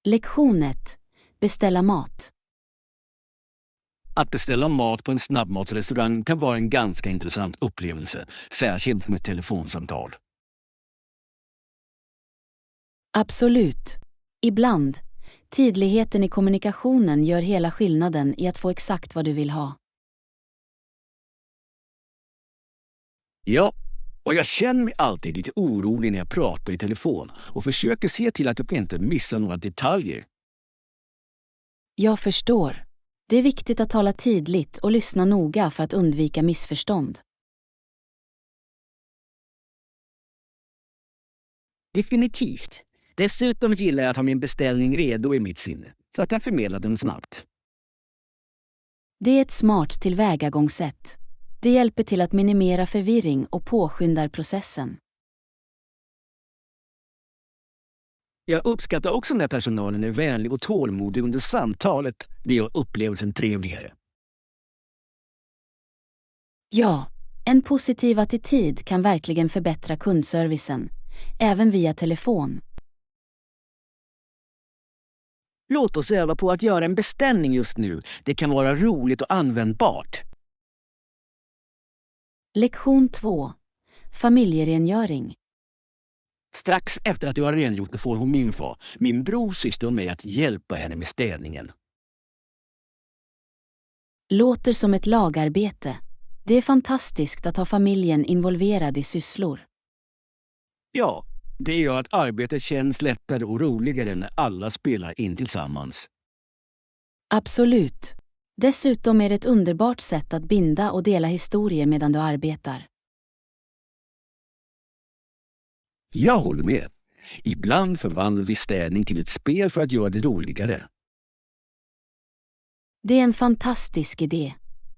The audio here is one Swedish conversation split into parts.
Lektion 1. Beställa mat. Att beställa mat på en snabbmatsrestaurang kan vara en ganska intressant upplevelse, särskilt med telefonsamtal. Absolut. Ibland. Tydligheten i kommunikationen gör hela skillnaden i att få exakt vad du vill ha. Ja, och jag känner mig alltid lite orolig när jag pratar i telefon och försöker se till att jag inte missar några detaljer. Jag förstår. Det är viktigt att tala tydligt och lyssna noga för att undvika missförstånd. Definitivt. Dessutom gillar jag att ha min beställning redo i mitt sinne, så att jag förmedlar den snabbt. Det är ett smart tillvägagångssätt. Det hjälper till att minimera förvirring och påskyndar processen. Jag uppskattar också när personalen är vänlig och tålmodig under samtalet. Det gör upplevelsen trevligare. Ja, en positiv attityd kan verkligen förbättra kundservicen, även via telefon. Låt oss öva på att göra en beställning just nu. Det kan vara roligt och användbart. Lektion 2. Familjerengöring. Strax efter att du har rengjort det får hon min far, min brors syster och mig att hjälpa henne med städningen. Låter som ett lagarbete. Det är fantastiskt att ha familjen involverad i sysslor. Ja, det gör att arbetet känns lättare och roligare när alla spelar in tillsammans. Absolut. Dessutom är det ett underbart sätt att binda och dela historier medan du arbetar. Jag håller med. Ibland förvandlar vi städning till ett spel för att göra det roligare. Det är en fantastisk idé.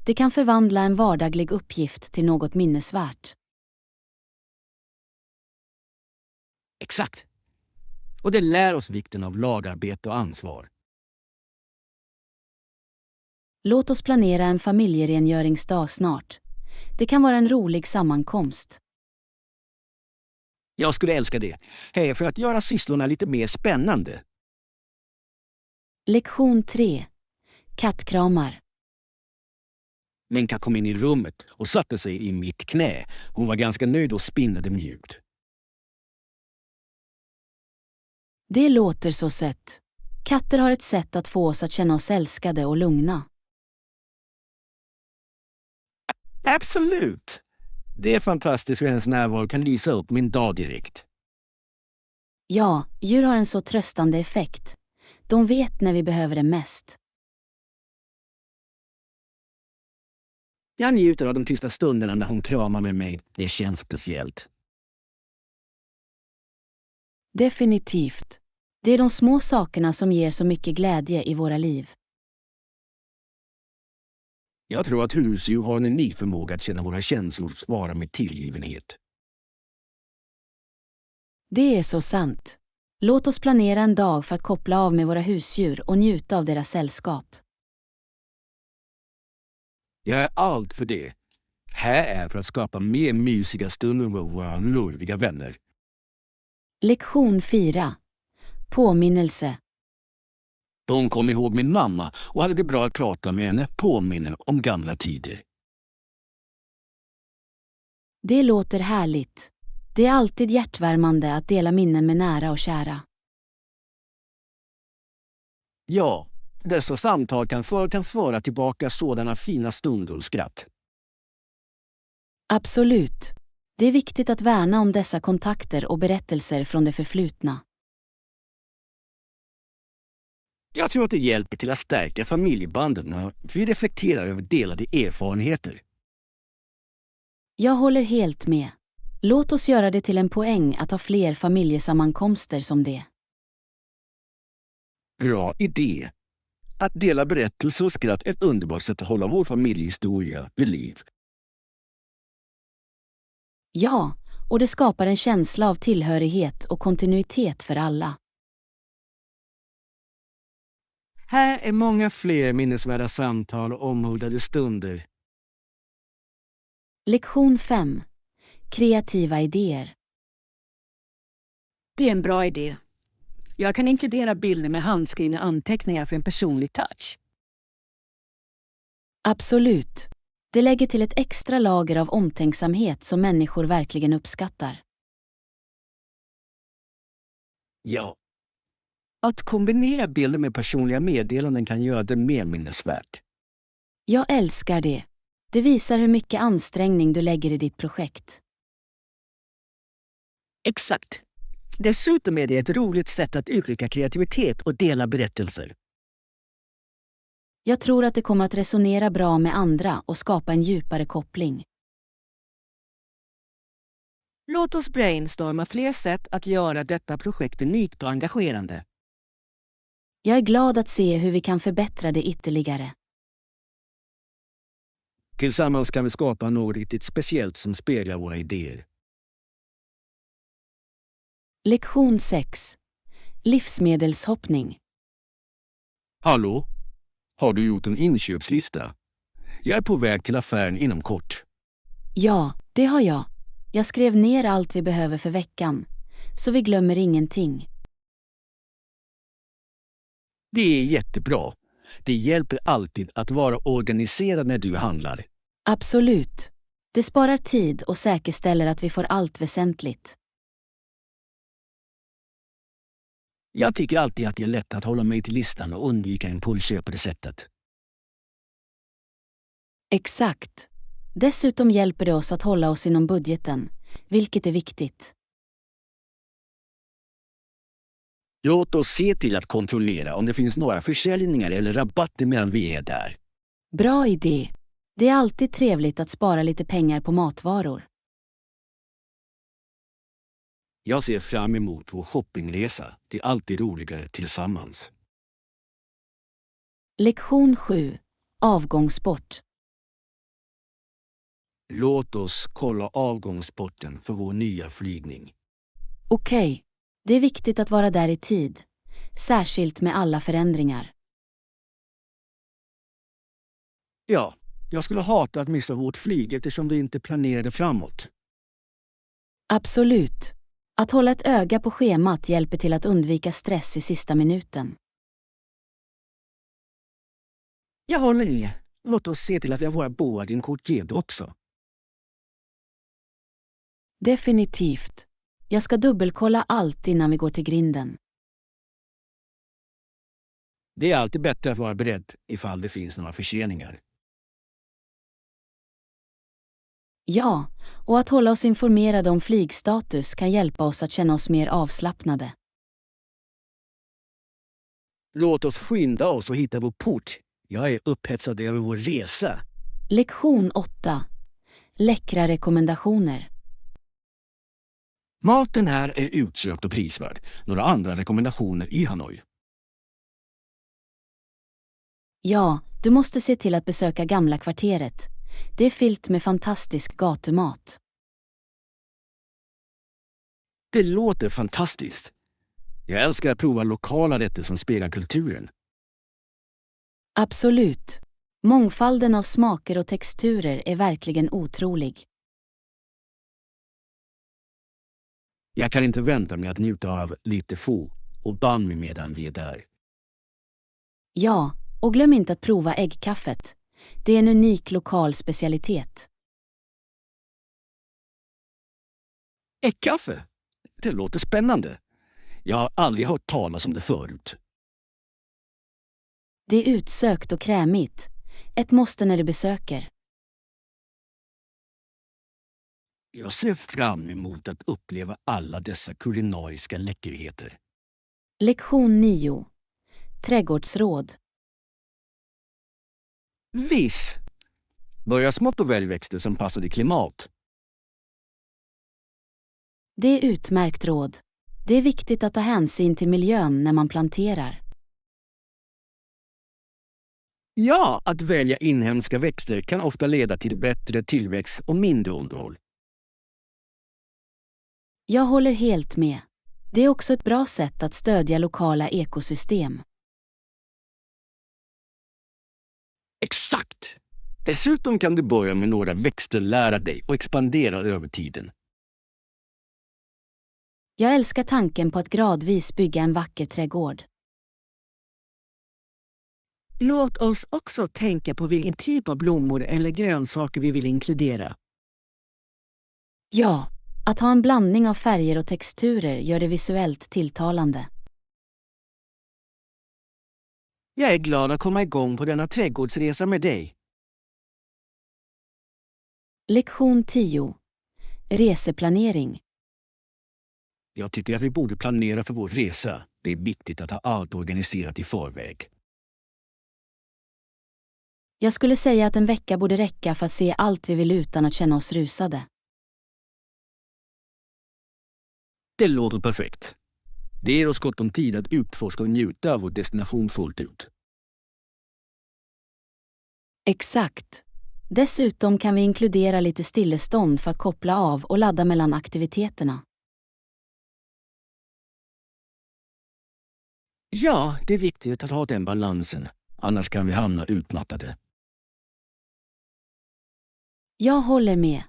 Det kan förvandla en vardaglig uppgift till något minnesvärt. Exakt. Och det lär oss vikten av lagarbete och ansvar. Låt oss planera en familjerengöringsdag snart. Det kan vara en rolig sammankomst. Jag skulle älska det. Hej, för att göra sysslorna lite mer spännande. Lektion 3. Kattkramar. Lenka kom in i rummet och satte sig i mitt knä. Hon var ganska nöjd och spinnade mjukt. Det låter så sött. Katter har ett sätt att få oss att känna oss älskade och lugna. Absolut! Det är fantastiskt hur hennes närvaro kan lysa upp min dag direkt. Ja, djur har en så tröstande effekt. De vet när vi behöver det mest. Jag njuter av de tysta stunderna när hon kramar med mig. Det känns speciellt. Definitivt. Det är de små sakerna som ger så mycket glädje i våra liv. Jag tror att husdjur har en unik förmåga att känna våra känslor och svara med tillgivenhet. Det är så sant. Låt oss planera en dag för att koppla av med våra husdjur och njuta av deras sällskap. Jag är allt för det. Här är för att skapa mer mysiga stunder med våra lurviga vänner. Lektion 4. Påminnelse. De kom ihåg min mamma och hade det bra att prata med henne, påminner om gamla tider. Det låter härligt. Det är alltid hjärtvärmande att dela minnen med nära och kära. Ja, dessa samtal kan föra tillbaka sådana fina stunder och skratt. Absolut. Det är viktigt att värna om dessa kontakter och berättelser från det förflutna. Jag tror att det hjälper till att stärka familjebanden när vi reflekterar över delade erfarenheter. Jag håller helt med. Låt oss göra det till en poäng att ha fler familjesammankomster som det. Bra idé. Att dela berättelser och skratt är ett underbart sätt att hålla vår familjehistoria vid liv. Ja, och det skapar en känsla av tillhörighet och kontinuitet för alla. Här är många fler minnesvärda samtal och omhuldade stunder. Lektion 5. Kreativa idéer. Det är en bra idé. Jag kan inkludera bilder med handskrivna anteckningar för en personlig touch. Absolut. Det lägger till ett extra lager av omtänksamhet som människor verkligen uppskattar. Ja. Att kombinera bilder med personliga meddelanden kan göra det mer minnesvärt. Jag älskar det. Det visar hur mycket ansträngning du lägger i ditt projekt. Exakt. Dessutom är det ett roligt sätt att uttrycka kreativitet och dela berättelser. Jag tror att det kommer att resonera bra med andra och skapa en djupare koppling. Låt oss brainstorma fler sätt att göra detta projekt unikt och engagerande. Jag är glad att se hur vi kan förbättra det ytterligare. Tillsammans kan vi skapa något riktigt speciellt som speglar våra idéer. Lektion 6. Livsmedelshoppning. Hallå? Har du gjort en inköpslista? Jag är på väg till affären inom kort. Ja, det har jag. Jag skrev ner allt vi behöver för veckan, så vi glömmer ingenting. Det är jättebra. Det hjälper alltid att vara organiserad när du handlar. Absolut. Det sparar tid och säkerställer att vi får allt väsentligt. Jag tycker alltid att det är lätt att hålla mig till listan och undvika impulsköp på det sättet. Exakt. Dessutom hjälper det oss att hålla oss inom budgeten, vilket är viktigt. Låt oss se till att kontrollera om det finns några försäljningar eller rabatter medan vi är där. Bra idé. Det är alltid trevligt att spara lite pengar på matvaror. Jag ser fram emot vår shoppingresa. Det är alltid roligare tillsammans. Lektion 7. Avgångssport. Låt oss kolla avgångssporten för vår nya flygning. Okej. Det är viktigt att vara där i tid, särskilt med alla förändringar. Ja, jag skulle hata att missa vårt flyg eftersom vi inte planerade framåt. Absolut. Att hålla ett öga på schemat hjälper till att undvika stress i sista minuten. Jag håller med. Låt oss se till att vi har våra boardingkort redo också. Definitivt. Jag ska dubbelkolla allt innan vi går till grinden. Det är alltid bättre att vara beredd ifall det finns några förseningar. Ja, och att hålla oss informerade om flygstatus kan hjälpa oss att känna oss mer avslappnade. Låt oss skynda oss och hitta vår port. Jag är upphetsad över vår resa. Lektion 8. Läckra rekommendationer. Maten här är utsökt och prisvärd. Några andra rekommendationer i Hanoi? Ja, du måste se till att besöka gamla kvarteret. Det är fyllt med fantastisk gatumat. Det låter fantastiskt. Jag älskar att prova lokala rätter som speglar kulturen. Absolut. Mångfalden av smaker och texturer är verkligen otrolig. Jag kan inte vänta mig att njuta av lite fo och banh mi medan vi är där. Ja, och glöm inte att prova äggkaffet. Det är en unik lokal specialitet. Äggkaffe? Det låter spännande. Jag har aldrig hört talas om det förut. Det är utsökt och krämigt. Ett måste när du besöker. Jag ser fram emot att uppleva alla dessa kulinariska läckerheter. Lektion 9. Trädgårdsråd. Viss! Börja smått och välj växter som passar i klimat. Det är utmärkt råd. Det är viktigt att ta hänsyn till miljön när man planterar. Ja, att välja inhemska växter kan ofta leda till bättre tillväxt och mindre underhåll. Jag håller helt med. Det är också ett bra sätt att stödja lokala ekosystem. Exakt! Dessutom kan du börja med några växter lära dig och expandera över tiden. Jag älskar tanken på att gradvis bygga en vacker trädgård. Låt oss också tänka på vilken typ av blommor eller grönsaker vi vill inkludera. Ja, att ha en blandning av färger och texturer gör det visuellt tilltalande. Jag är glad att komma igång på denna trädgårdsresa med dig. Lektion 10. Reseplanering. Jag tycker att vi borde planera för vår resa. Det är viktigt att ha allt organiserat i förväg. Jag skulle säga att en vecka borde räcka för att se allt vi vill utan att känna oss rusade. Det låter perfekt. Det ger oss gott om tid att utforska och njuta av vår destination fullt ut. Exakt. Dessutom kan vi inkludera lite stillestånd för att koppla av och ladda mellan aktiviteterna. Ja, det är viktigt att ha den balansen. Annars kan vi hamna utmattade. Jag håller med.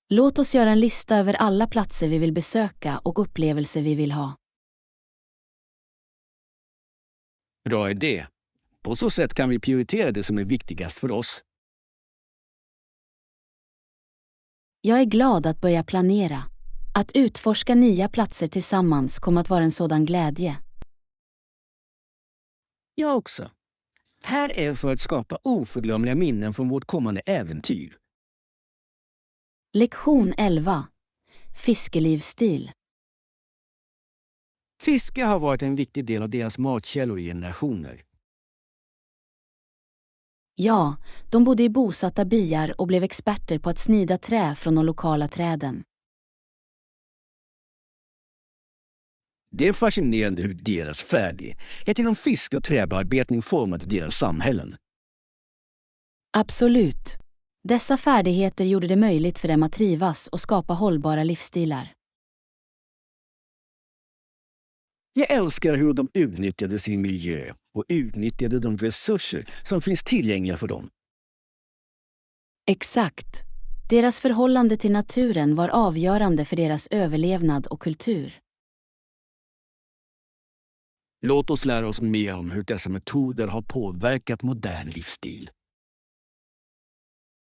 Låt oss göra en lista över alla platser vi vill besöka och upplevelser vi vill ha. Bra idé. På så sätt kan vi prioritera det som är viktigast för oss. Jag är glad att börja planera. Att utforska nya platser tillsammans kommer att vara en sådan glädje. Jag också. Här är för att skapa oförglömliga minnen från vårt kommande äventyr. Lektion 11. Fiskelivsstil. Fiske har varit en viktig del av deras matkällor i generationer. Ja, de bodde i bosatta byar och blev experter på att snida trä från de lokala träden. Det är fascinerande hur deras färdighet inom fiske och träbearbetning formade deras samhällen. Absolut. Dessa färdigheter gjorde det möjligt för dem att trivas och skapa hållbara livsstilar. Jag älskar hur de utnyttjade sin miljö och utnyttjade de resurser som finns tillgängliga för dem. Exakt. Deras förhållande till naturen var avgörande för deras överlevnad och kultur. Låt oss lära oss mer om hur dessa metoder har påverkat modern livsstil.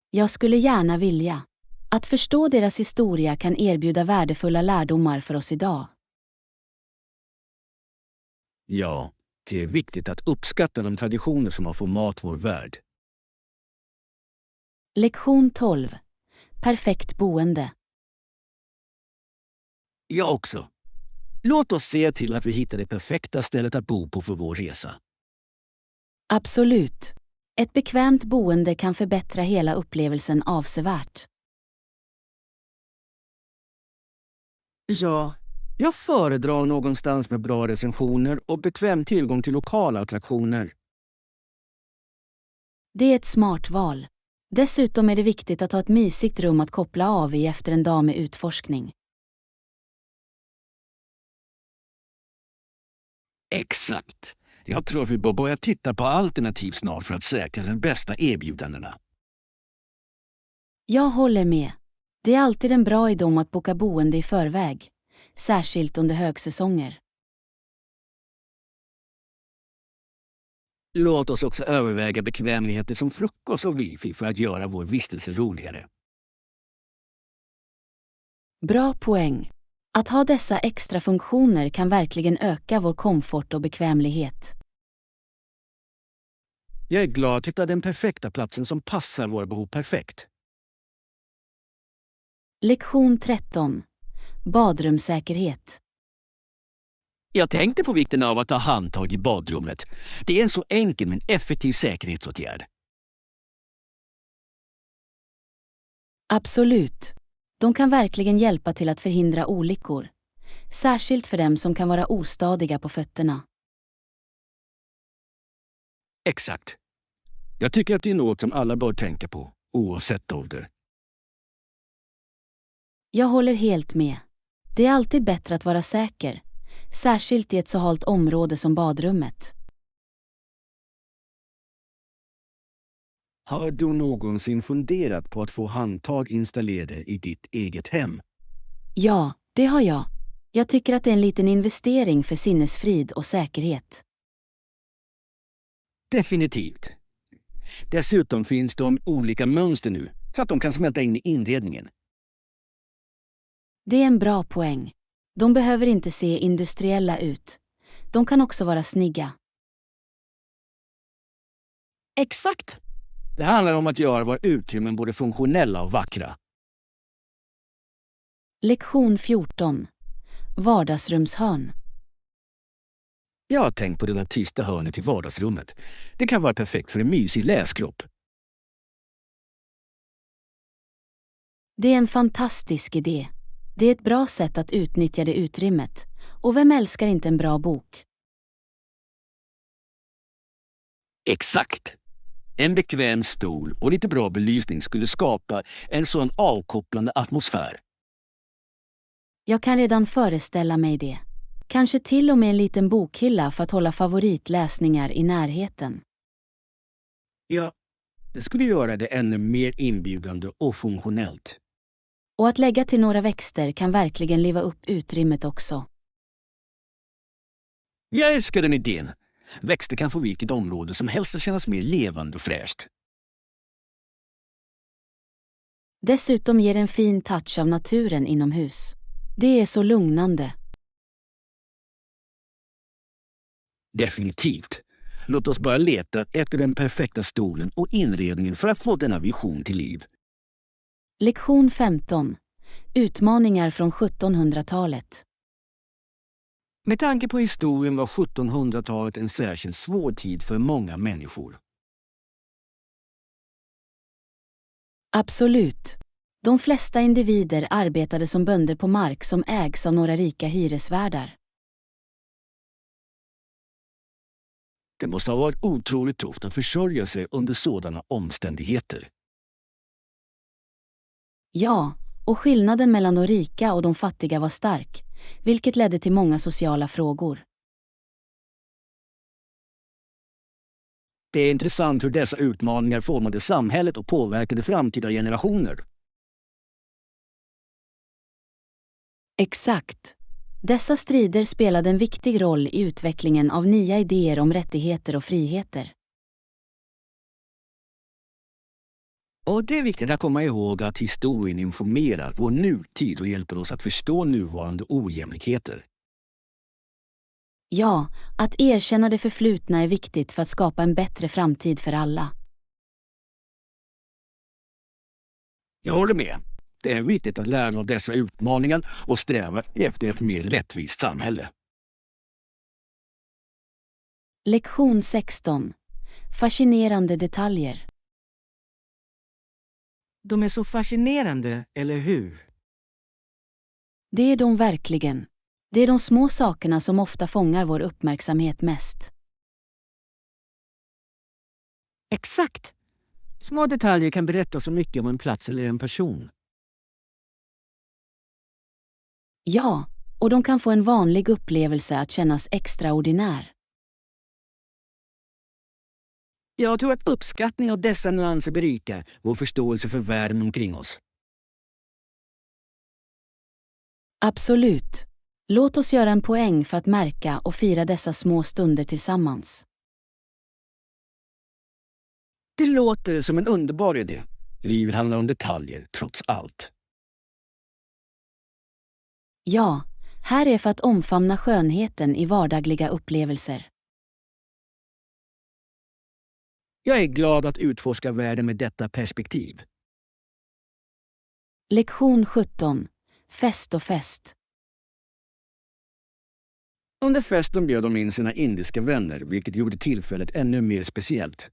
Jag skulle gärna vilja. Att förstå deras historia kan erbjuda värdefulla lärdomar för oss idag. Ja, det är viktigt att uppskatta de traditioner som har format vår värld. Lektion 12. Perfekt boende. Jag också. Låt oss se till att vi hittar det perfekta stället att bo på för vår resa. Absolut. Ett bekvämt boende kan förbättra hela upplevelsen avsevärt. Ja, jag föredrar någonstans med bra recensioner och bekväm tillgång till lokala attraktioner. Det är ett smart val. Dessutom är det viktigt att ha ett mysigt rum att koppla av i efter en dag med utforskning. Exakt. Jag tror att vi bör börja titta på alternativ snart för att säkra de bästa erbjudandena. Jag håller med. Det är alltid en bra idé att boka boende i förväg, särskilt under högsäsonger. Låt oss också överväga bekvämligheter som frukost och wifi för att göra vår vistelse roligare. Bra poäng. Att ha dessa extra funktioner kan verkligen öka vår komfort och bekvämlighet. Jag är glad att hitta den perfekta platsen som passar våra behov perfekt. Lektion 13. Badrumssäkerhet. Jag tänkte på vikten av att ha handtag i badrummet. Det är en så enkel men effektiv säkerhetsåtgärd. Absolut. De kan verkligen hjälpa till att förhindra olyckor, särskilt för dem som kan vara ostadiga på fötterna. Exakt. Jag tycker att det är något som alla bör tänka på, oavsett ålder. Jag håller helt med. Det är alltid bättre att vara säker, särskilt i ett så halt område som badrummet. Har du någonsin funderat på att få handtag installerade i ditt eget hem? Ja, det har jag. Jag tycker att det är en liten investering för sinnesfrid och säkerhet. Definitivt. Dessutom finns de olika mönster nu så att de kan smälta in i inredningen. Det är en bra poäng. De behöver inte se industriella ut. De kan också vara snygga. Exakt! Det handlar om att göra våra utrymmen både funktionella och vackra. Lektion 14. Vardagsrumshörn. Jag har tänkt på det där tysta hörnet i vardagsrummet. Det kan vara perfekt för en mysig läskropp. Det är en fantastisk idé. Det är ett bra sätt att utnyttja det utrymmet. Och vem älskar inte en bra bok? Exakt! En bekväm stol och lite bra belysning skulle skapa en sån avkopplande atmosfär. Jag kan redan föreställa mig det. Kanske till och med en liten bokhylla för att hålla favoritläsningar i närheten. Ja, det skulle göra det ännu mer inbjudande och funktionellt. Och att lägga till några växter kan verkligen liva upp utrymmet också. Jag älskar den idén. Växter kan få vilket område som helst att kännas mer levande och fräscht. Dessutom ger en fin touch av naturen inomhus. Det är så lugnande. Definitivt. Låt oss bara leta efter den perfekta stolen och inredningen för att få denna vision till liv. Lektion 15. Utmaningar från 1700-talet. Med tanke på historien var 1700-talet en särskilt svår tid för många människor. Absolut. De flesta individer arbetade som bönder på mark som ägs av några rika hyresvärdar. Det måste ha varit otroligt tufft att försörja sig under sådana omständigheter. Ja, och skillnaden mellan de rika och de fattiga var stark, vilket ledde till många sociala frågor. Det är intressant hur dessa utmaningar formade samhället och påverkade framtida generationer. Exakt. Dessa strider spelade en viktig roll i utvecklingen av nya idéer om rättigheter och friheter. Och det är viktigt att komma ihåg att historien informerar vår nutid och hjälper oss att förstå nuvarande ojämlikheter. Ja, att erkänna det förflutna är viktigt för att skapa en bättre framtid för alla. Jag håller med. Det är viktigt att lära av dessa utmaningar och sträva efter ett mer rättvist samhälle. Lektion 16. Fascinerande detaljer. De är så fascinerande, eller hur? Det är de verkligen. Det är de små sakerna som ofta fångar vår uppmärksamhet mest. Exakt! Små detaljer kan berätta så mycket om en plats eller en person. Ja, och de kan få en vanlig upplevelse att kännas extraordinär. Jag tror att uppskattning av dessa nyanser berikar vår förståelse för världen omkring oss. Absolut. Låt oss göra en poäng för att märka och fira dessa små stunder tillsammans. Det låter som en underbar idé. Livet handlar om detaljer, trots allt. Ja, här är för att omfamna skönheten i vardagliga upplevelser. Jag är glad att utforska världen med detta perspektiv. Lektion 17. Fest och fest. Under festen bjöd de in sina indiska vänner, vilket gjorde tillfället ännu mer speciellt.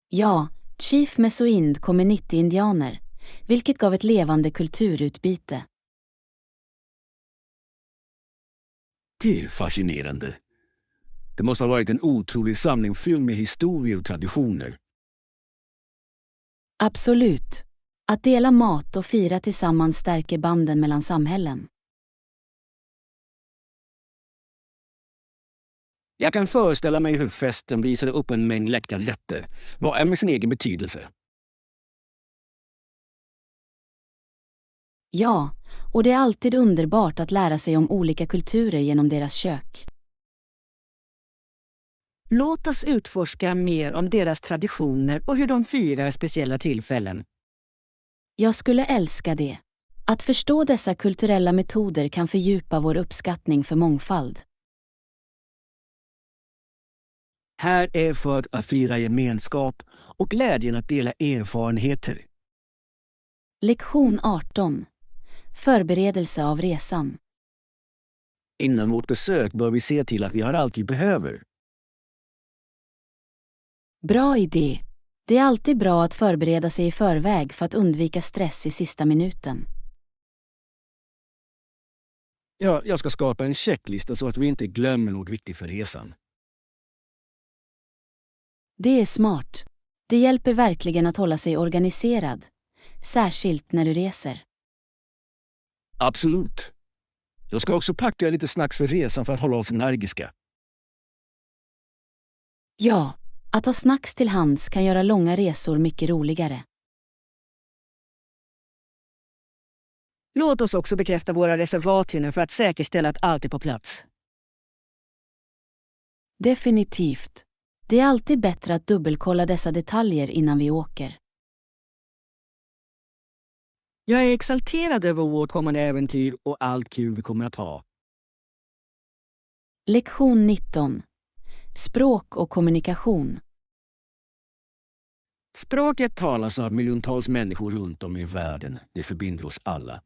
Ja, Chief Mesoind kom med 90 indianer, vilket gav ett levande kulturutbyte. Det är fascinerande. Det måste ha varit en otrolig samling fylld med historier och traditioner. Absolut. Att dela mat och fira tillsammans stärker banden mellan samhällen. Jag kan föreställa mig hur festen visade upp en mängd läckra rätter, var med sin egen betydelse. Ja, och det är alltid underbart att lära sig om olika kulturer genom deras kök. Låt oss utforska mer om deras traditioner och hur de firar speciella tillfällen. Jag skulle älska det. Att förstå dessa kulturella metoder kan fördjupa vår uppskattning för mångfald. Här är för att fira gemenskap och glädjen att dela erfarenheter. Lektion 18. Förberedelse av resan. Innan vårt besök bör vi se till att vi har allt vi behöver. Bra idé. Det är alltid bra att förbereda sig i förväg för att undvika stress i sista minuten. Ja, jag ska skapa en checklista så att vi inte glömmer något viktigt för resan. Det är smart. Det hjälper verkligen att hålla sig organiserad, särskilt när du reser. Absolut. Jag ska också packa lite snacks för resan för att hålla oss energiska. Ja, att ha snacks till hands kan göra långa resor mycket roligare. Låt oss också bekräfta våra reservationer för att säkerställa att allt är på plats. Definitivt. Det är alltid bättre att dubbelkolla dessa detaljer innan vi åker. Jag är exalterad över vårt kommande äventyr och allt kul vi kommer att ha. Lektion 19. Språk och kommunikation. Språket talas av miljontals människor runt om i världen. Det förbinder oss alla.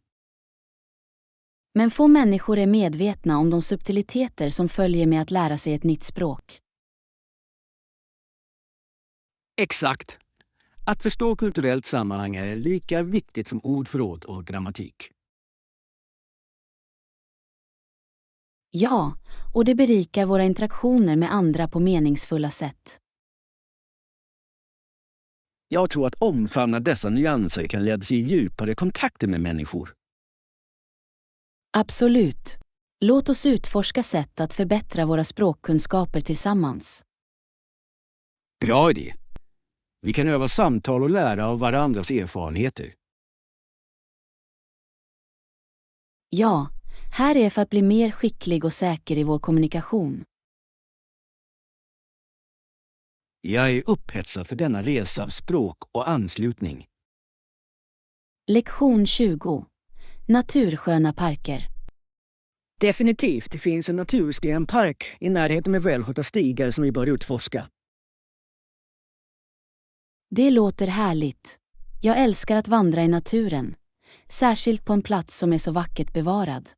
Men få människor är medvetna om de subtiliteter som följer med att lära sig ett nytt språk. Exakt. Att förstå kulturellt sammanhang är lika viktigt som ordförråd och grammatik. Ja, och det berikar våra interaktioner med andra på meningsfulla sätt. Jag tror att omfamna dessa nyanser kan leda till djupare kontakter med människor. Absolut. Låt oss utforska sätt att förbättra våra språkkunskaper tillsammans. Bra idé. Vi kan öva samtal och lära av varandras erfarenheter. Ja, här är för att bli mer skicklig och säker i vår kommunikation. Jag är upphetsad för denna resa av språk och anslutning. Lektion 20. Natursköna parker. Definitivt, det finns en naturskön park i närheten med välskötta stigar som vi bör utforska. Det låter härligt. Jag älskar att vandra i naturen, särskilt på en plats som är så vackert bevarad.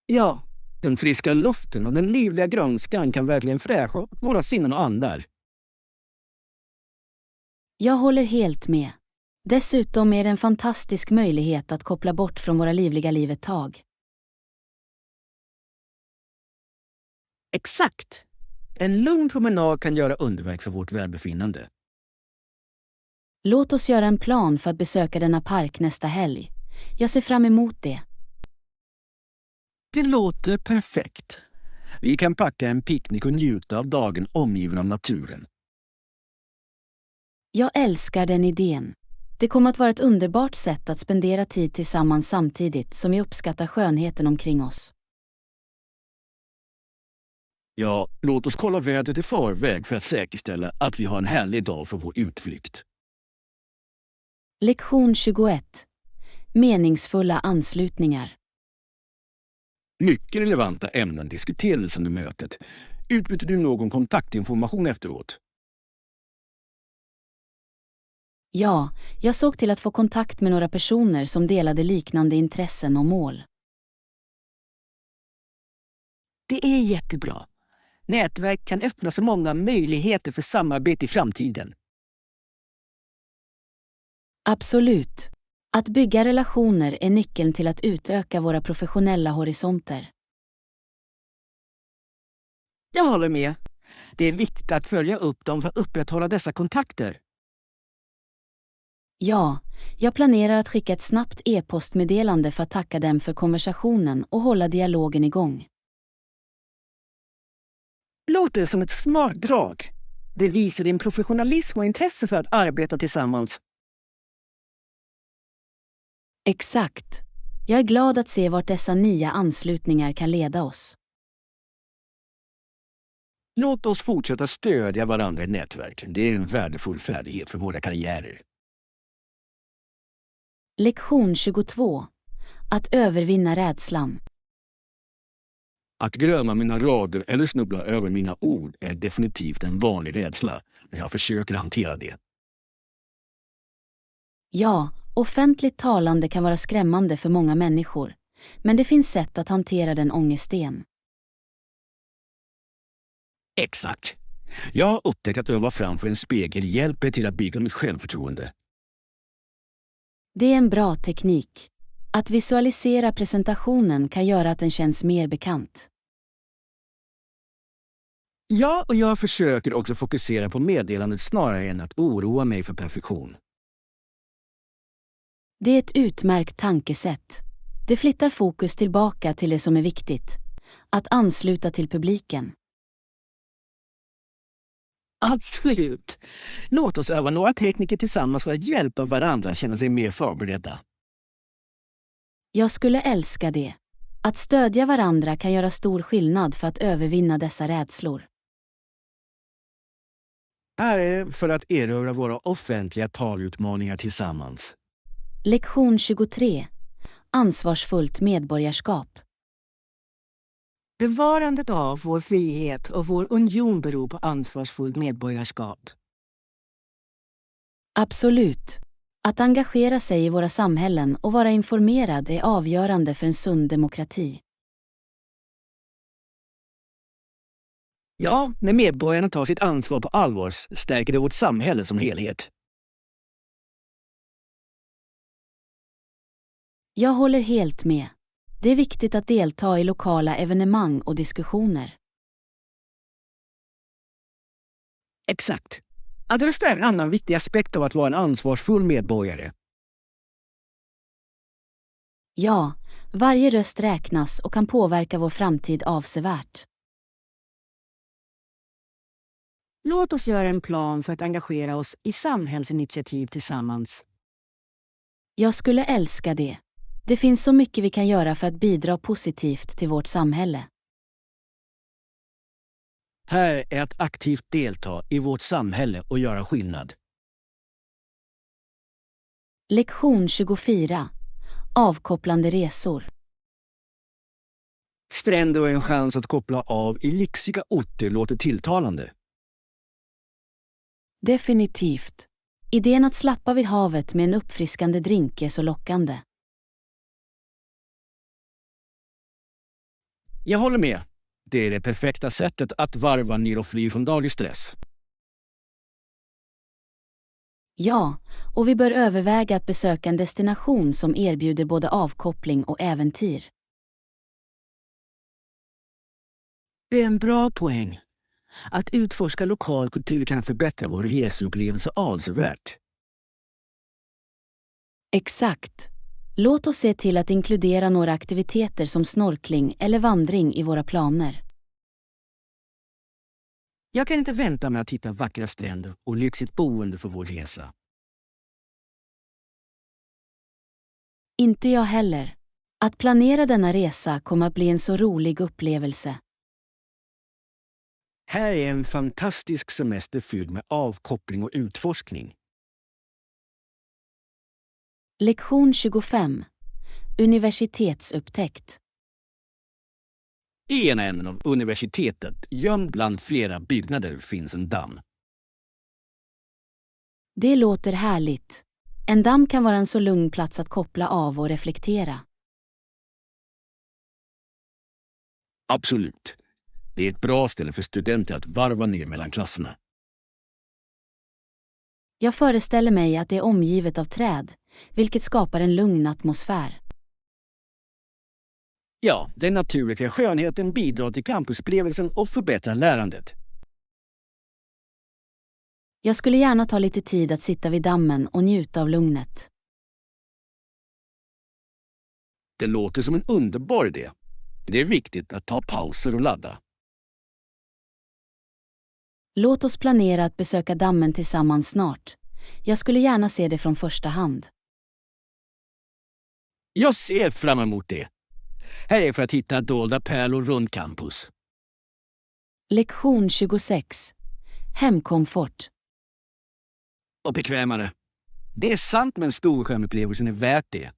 Ja, den friska luften och den livliga grönskan kan verkligen fräscha upp våra sinnen och andar. Jag håller helt med. Dessutom är det en fantastisk möjlighet att koppla bort från våra livliga liv ett tag. Exakt! En lugn promenad kan göra underverk för vårt välbefinnande. Låt oss göra en plan för att besöka denna park nästa helg. Jag ser fram emot det. Det låter perfekt. Vi kan packa en picknick och njuta av dagen omgiven av naturen. Jag älskar den idén. Det kommer att vara ett underbart sätt att spendera tid tillsammans samtidigt som vi uppskattar skönheten omkring oss. Ja, låt oss kolla vädret i förväg för att säkerställa att vi har en härlig dag för vår utflykt. Lektion 21. Meningsfulla anslutningar. Mycket relevanta ämnen diskuterades under mötet. Utbyter du någon kontaktinformation efteråt? Ja, jag såg till att få kontakt med några personer som delade liknande intressen och mål. Det är jättebra. Nätverk kan öppna så många möjligheter för samarbete i framtiden. Absolut. Att bygga relationer är nyckeln till att utöka våra professionella horisonter. Jag håller med. Det är viktigt att följa upp dem för att upprätthålla dessa kontakter. Ja, jag planerar att skicka ett snabbt e-postmeddelande för att tacka dem för konversationen och hålla dialogen igång. Låter som ett smart drag. Det visar din professionalism och intresse för att arbeta tillsammans. Exakt. Jag är glad att se vart dessa nya anslutningar kan leda oss. Låt oss fortsätta stödja varandra i nätverk. Det är en värdefull färdighet för våra karriärer. Lektion 22. Att övervinna rädslan. Att glömma mina rader eller snubbla över mina ord är definitivt en vanlig rädsla, men jag försöker hantera det. Ja, offentligt talande kan vara skrämmande för många människor, men det finns sätt att hantera den ångesten. Exakt. Jag har upptäckt att öva framför en spegel hjälper till att bygga mitt självförtroende. Det är en bra teknik. Att visualisera presentationen kan göra att den känns mer bekant. Ja, och jag försöker också fokusera på meddelandet snarare än att oroa mig för perfektion. Det är ett utmärkt tankesätt. Det flyttar fokus tillbaka till det som är viktigt. Att ansluta till publiken. Absolut. Låt oss öva några tekniker tillsammans för att hjälpa varandra känna sig mer förberedda. Jag skulle älska det. Att stödja varandra kan göra stor skillnad för att övervinna dessa rädslor. Här är för att erövra våra offentliga talutmaningar tillsammans. Lektion 23. Ansvarsfullt medborgarskap. Bevarandet av vår frihet och vår union beror på ansvarsfullt medborgarskap. Absolut. Att engagera sig i våra samhällen och vara informerad är avgörande för en sund demokrati. Ja, när medborgarna tar sitt ansvar på allvar stärker det vårt samhälle som helhet. Jag håller helt med. Det är viktigt att delta i lokala evenemang och diskussioner. Exakt. Att rösta är en annan viktig aspekt av att vara en ansvarsfull medborgare. Ja, varje röst räknas och kan påverka vår framtid avsevärt. Låt oss göra en plan för att engagera oss i samhällsinitiativ tillsammans. Jag skulle älska det. Det finns så mycket vi kan göra för att bidra positivt till vårt samhälle. Här är att aktivt delta i vårt samhälle och göra skillnad. Lektion 24. Avkopplande resor. Stränder och en chans att koppla av i lyxiga orter låter tilltalande. Definitivt. Idén att slappa vid havet med en uppfriskande drink är så lockande. Jag håller med. Det är det perfekta sättet att varva ner och fly från daglig stress. Ja, och vi bör överväga att besöka en destination som erbjuder både avkoppling och äventyr. Det är en bra poäng. Att utforska lokal kultur kan förbättra vår reseupplevelse avsevärt. Exakt. Låt oss se till att inkludera några aktiviteter som snorkling eller vandring i våra planer. Jag kan inte vänta med att hitta vackra stränder och lyxigt boende för vår resa. Inte jag heller. Att planera denna resa kommer att bli en så rolig upplevelse. Här är en fantastisk semester fylld med avkoppling och utforskning. Lektion 25. Universitetsupptäckt. I ena änden av universitetet, gömd bland flera byggnader, finns en damm. Det låter härligt. En damm kan vara en så lugn plats att koppla av och reflektera. Absolut. Det är ett bra ställe för studenter att varva ner mellan klasserna. Jag föreställer mig att det är omgivet av träd, vilket skapar en lugn atmosfär. Ja, den naturliga skönheten bidrar till campusupplevelsen och förbättrar lärandet. Jag skulle gärna ta lite tid att sitta vid dammen och njuta av lugnet. Det låter som en underbar idé. Det är viktigt att ta pauser och ladda. Låt oss planera att besöka dammen tillsammans snart. Jag skulle gärna se det från första hand. Jag ser fram emot det. Här är för att hitta dolda pärlor runt campus. Lektion 26. Hemkomfort. Och bekvämare. Det är sant, men storskärmupplevelsen är värt det.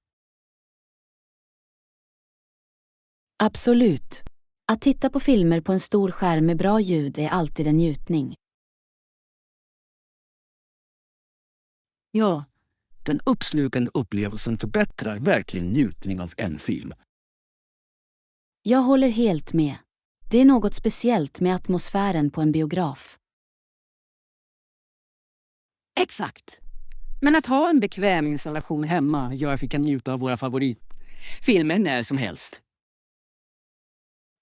Absolut. Att titta på filmer på en stor skärm med bra ljud är alltid en njutning. Ja, den uppslukande upplevelsen förbättrar verkligen njutning av en film. Jag håller helt med. Det är något speciellt med atmosfären på en biograf. Exakt. Men att ha en bekväm installation hemma gör att vi kan njuta av våra favoritfilmer när som helst.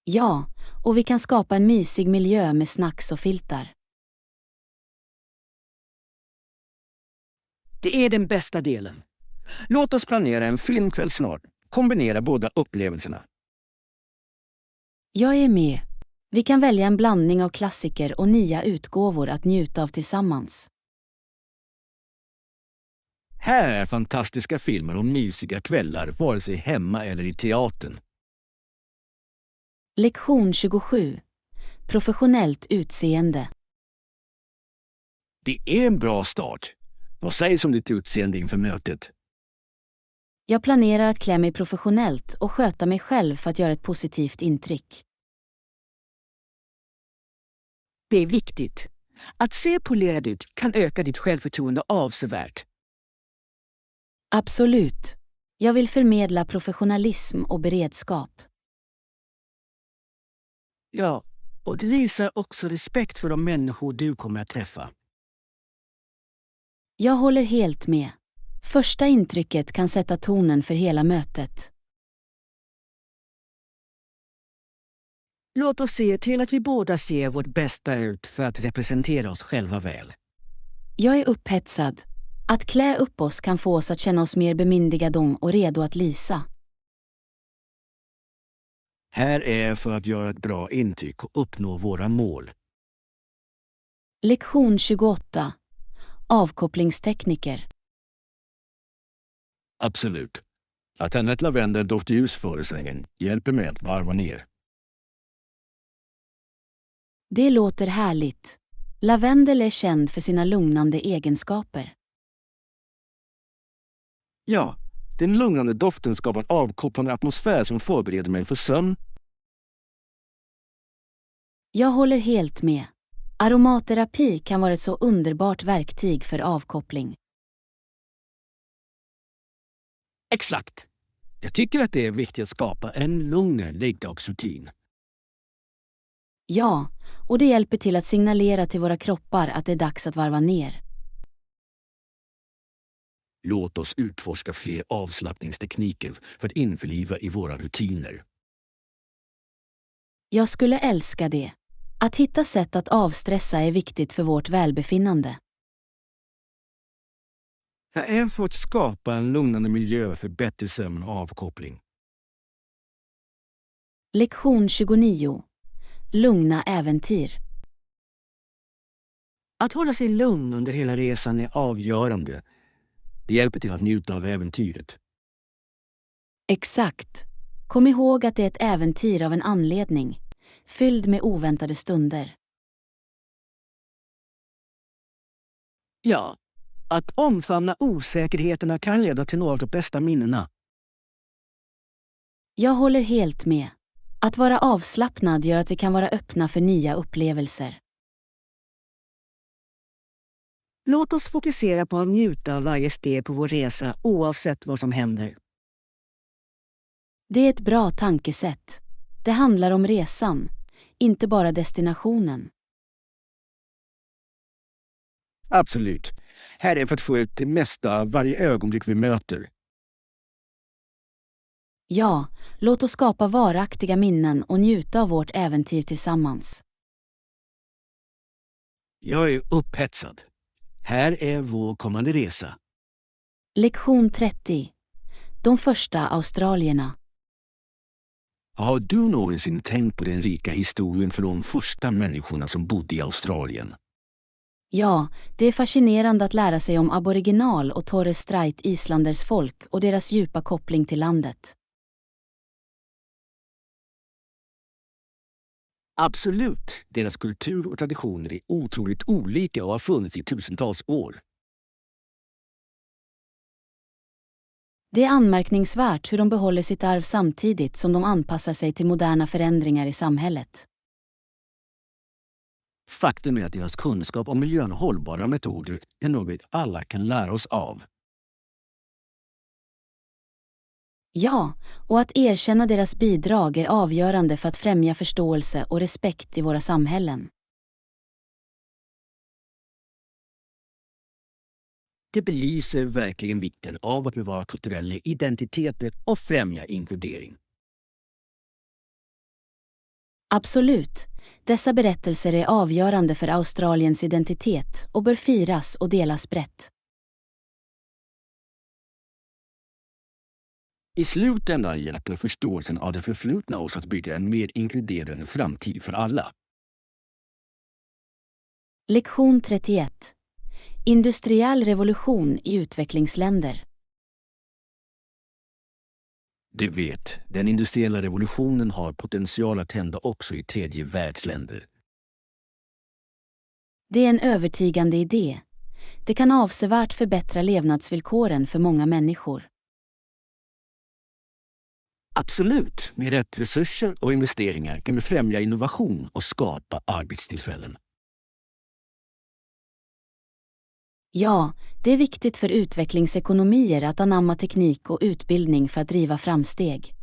Ja, och vi kan skapa en mysig miljö med snacks och filtar. Det är den bästa delen. Låt oss planera en filmkväll snart. Kombinera båda upplevelserna. Jag är med. Vi kan välja en blandning av klassiker och nya utgåvor att njuta av tillsammans. Här är fantastiska filmer och mysiga kvällar, vare sig hemma eller i teatern. Lektion 27. Professionellt utseende. Det är en bra start. Vad sägs om ditt utseende inför mötet? Jag planerar att klä mig professionellt och sköta mig själv för att göra ett positivt intryck. Det är viktigt. Att se polerad ut kan öka ditt självförtroende avsevärt. Absolut. Jag vill förmedla professionalism och beredskap. Ja, och det visar också respekt för de människor du kommer att träffa. Jag håller helt med. Första intrycket kan sätta tonen för hela mötet. Låt oss se till att vi båda ser vårt bästa ut för att representera oss själva väl. Jag är upphetsad. Att klä upp oss kan få oss att känna oss mer bemyndigade och redo att lysa. Här är för att göra ett bra intryck och uppnå våra mål. Lektion 28. Avkopplingstekniker. Absolut. Att tända ett lavendeldoftljus före sängen hjälper mig att varva ner. Det låter härligt. Lavendel är känd för sina lugnande egenskaper. Ja, den lugnande doften skapar en avkopplande atmosfär som förbereder mig för sömn. Jag håller helt med. Aromaterapi kan vara ett så underbart verktyg för avkoppling. Exakt. Jag tycker att det är viktigt att skapa en lugn läggdagsrutin. Ja, och det hjälper till att signalera till våra kroppar att det är dags att varva ner. Låt oss utforska fler avslappningstekniker för att införliva i våra rutiner. Jag skulle älska det. Att hitta sätt att avstressa är viktigt för vårt välbefinnande. Jag är för att skapa en lugnande miljö för bättre sömn och avkoppling. Lektion 29. Lugna äventyr. Att hålla sig lugn under hela resan är avgörande. Det hjälper till att njuta av äventyret. Exakt. Kom ihåg att det är ett äventyr av en anledning, fylld med oväntade stunder. Ja, att omfamna osäkerheterna kan leda till några av de bästa minnena. Jag håller helt med. Att vara avslappnad gör att vi kan vara öppna för nya upplevelser. Låt oss fokusera på att njuta av varje steg på vår resa oavsett vad som händer. Det är ett bra tankesätt. Det handlar om resan, inte bara destinationen. Absolut. Här är för att få ut det mesta av varje ögonblick vi möter. Ja, låt oss skapa varaktiga minnen och njuta av vårt äventyr tillsammans. Jag är upphetsad. Här är vår kommande resa. Lektion 30. De första australierna. Har du någonsin tänkt på den rika historien för de första människorna som bodde i Australien? Ja, det är fascinerande att lära sig om aboriginal och Torres Strait Islanders folk och deras djupa koppling till landet. Absolut, deras kultur och traditioner är otroligt olika och har funnits i tusentals år. Det är anmärkningsvärt hur de behåller sitt arv samtidigt som de anpassar sig till moderna förändringar i samhället. Faktum är att deras kunskap om miljön och hållbara metoder är något vi alla kan lära oss av. Ja, och att erkänna deras bidrag är avgörande för att främja förståelse och respekt i våra samhällen. Det belyser verkligen vikten av att bevara kulturella identiteter och främja inkludering. Absolut. Dessa berättelser är avgörande för Australiens identitet och bör firas och delas brett. I slutändan hjälper förståelsen av det förflutna oss att bygga en mer inkluderande framtid för alla. Lektion 31. Industriell revolution i utvecklingsländer. Du vet, den industriella revolutionen har potential att hända också i tredje världsländer. Det är en övertygande idé. Det kan avsevärt förbättra levnadsvillkoren för många människor. Absolut, med rätt resurser och investeringar kan vi främja innovation och skapa arbetstillfällen. Ja, det är viktigt för utvecklingsekonomier att anamma teknik och utbildning för att driva framsteg.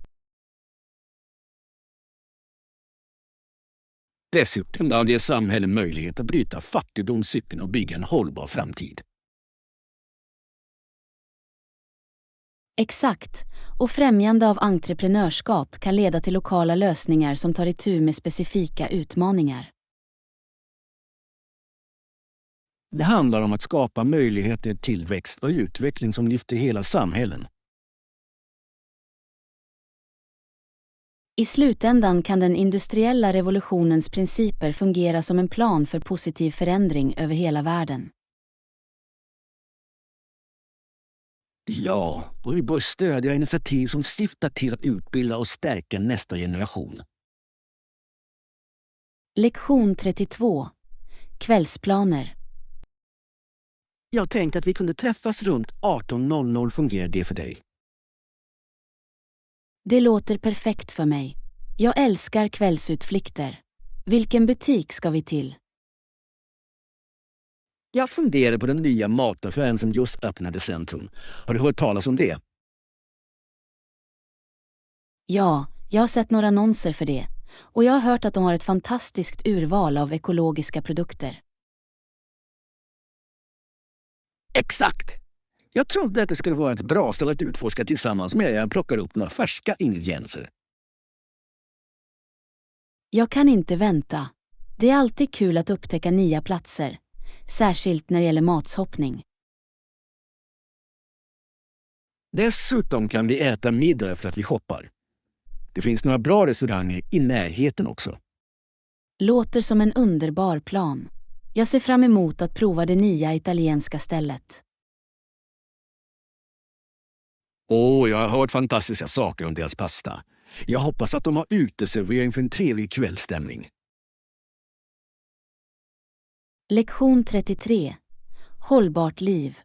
Dessutom ger samhällen möjlighet att bryta fattigdomscykeln och bygga en hållbar framtid. Exakt, och främjande av entreprenörskap kan leda till lokala lösningar som tar itu med specifika utmaningar. Det handlar om att skapa möjligheter till tillväxt och utveckling som lyfter hela samhällen. I slutändan kan den industriella revolutionens principer fungera som en plan för positiv förändring över hela världen. Ja, och vi bör stödja initiativ som syftar till att utbilda och stärka nästa generation. Lektion 32. Kvällsplaner. Jag tänkte att vi kunde träffas runt 18:00. Fungerar det för dig? Det låter perfekt för mig. Jag älskar kvällsutflykter. Vilken butik ska vi till? Jag funderar på den nya mataffären som just öppnade i centrum. Har du hört talas om det? Ja, jag har sett några annonser för det. Och jag har hört att de har ett fantastiskt urval av ekologiska produkter. Exakt! Jag trodde att det skulle vara ett bra ställe att utforska tillsammans med jag plockar upp några färska ingredienser. Jag kan inte vänta. Det är alltid kul att upptäcka nya platser. Särskilt när det gäller matshoppning. Dessutom kan vi äta middag efter att vi shoppar. Det finns några bra restauranger i närheten också. Låter som en underbar plan. Jag ser fram emot att prova det nya italienska stället. Jag har hört fantastiska saker om deras pasta. Jag hoppas att de har uteservering för en trevlig kvällsstämning. Lektion 33. Hållbart liv.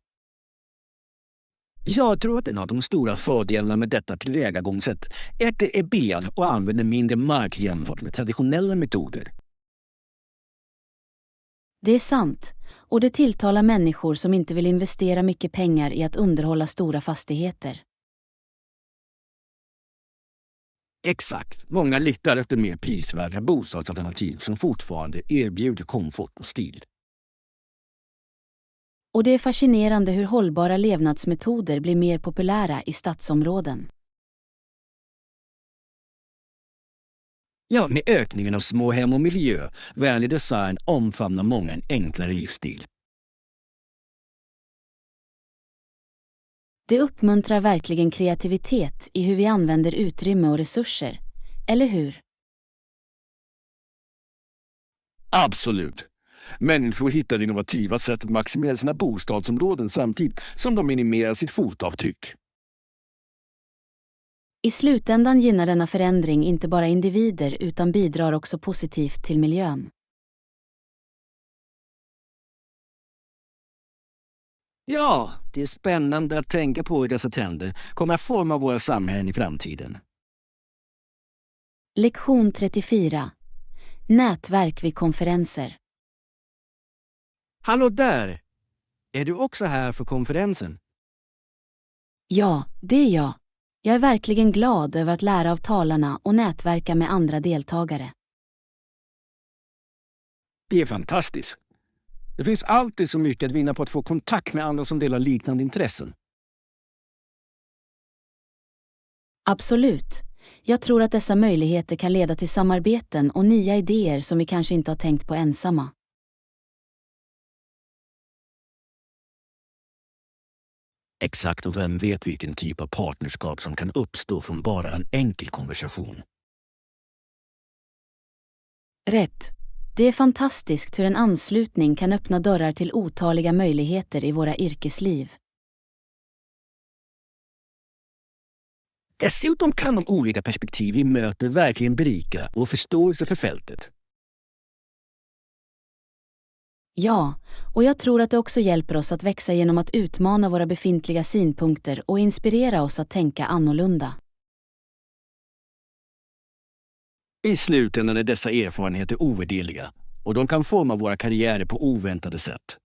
Jag tror att en av de stora fördelarna med detta tillvägagångssätt är att det är billigare och använder mindre mark jämfört med traditionella metoder. Det är sant, och det tilltalar människor som inte vill investera mycket pengar i att underhålla stora fastigheter. Exakt. Många letar efter mer prisvärda bostadsalternativ som fortfarande erbjuder komfort och stil. Och det är fascinerande hur hållbara levnadsmetoder blir mer populära i stadsområden. Ja, med ökningen av små hem och miljö, vänlig design omfamnar många en enklare livsstil. Det uppmuntrar verkligen kreativitet i hur vi använder utrymme och resurser, eller hur? Absolut. Människor hittar innovativa sätt att maximera sina bostadsområden samtidigt som de minimerar sitt fotavtryck. I slutändan gynnar denna förändring inte bara individer utan bidrar också positivt till miljön. Ja, det är spännande att tänka på hur dessa trender kommer att forma våra samhällen i framtiden. Lektion 34. Nätverk vid konferenser. Hallå där! Är du också här för konferensen? Ja, det är jag. Jag är verkligen glad över att lära av talarna och nätverka med andra deltagare. Det är fantastiskt. Det finns alltid så mycket att vinna på att få kontakt med andra som delar liknande intressen. Absolut. Jag tror att dessa möjligheter kan leda till samarbeten och nya idéer som vi kanske inte har tänkt på ensamma. Exakt, och vem vet vilken typ av partnerskap som kan uppstå från bara en enkel konversation. Rätt. Det är fantastiskt hur en anslutning kan öppna dörrar till otaliga möjligheter i våra yrkesliv. Dessutom kan de olika perspektiv vi möter verkligen berika vår förståelse för fältet. Ja, och jag tror att det också hjälper oss att växa genom att utmana våra befintliga synpunkter och inspirera oss att tänka annorlunda. I slutändan är dessa erfarenheter ovärderliga och de kan forma våra karriärer på oväntade sätt.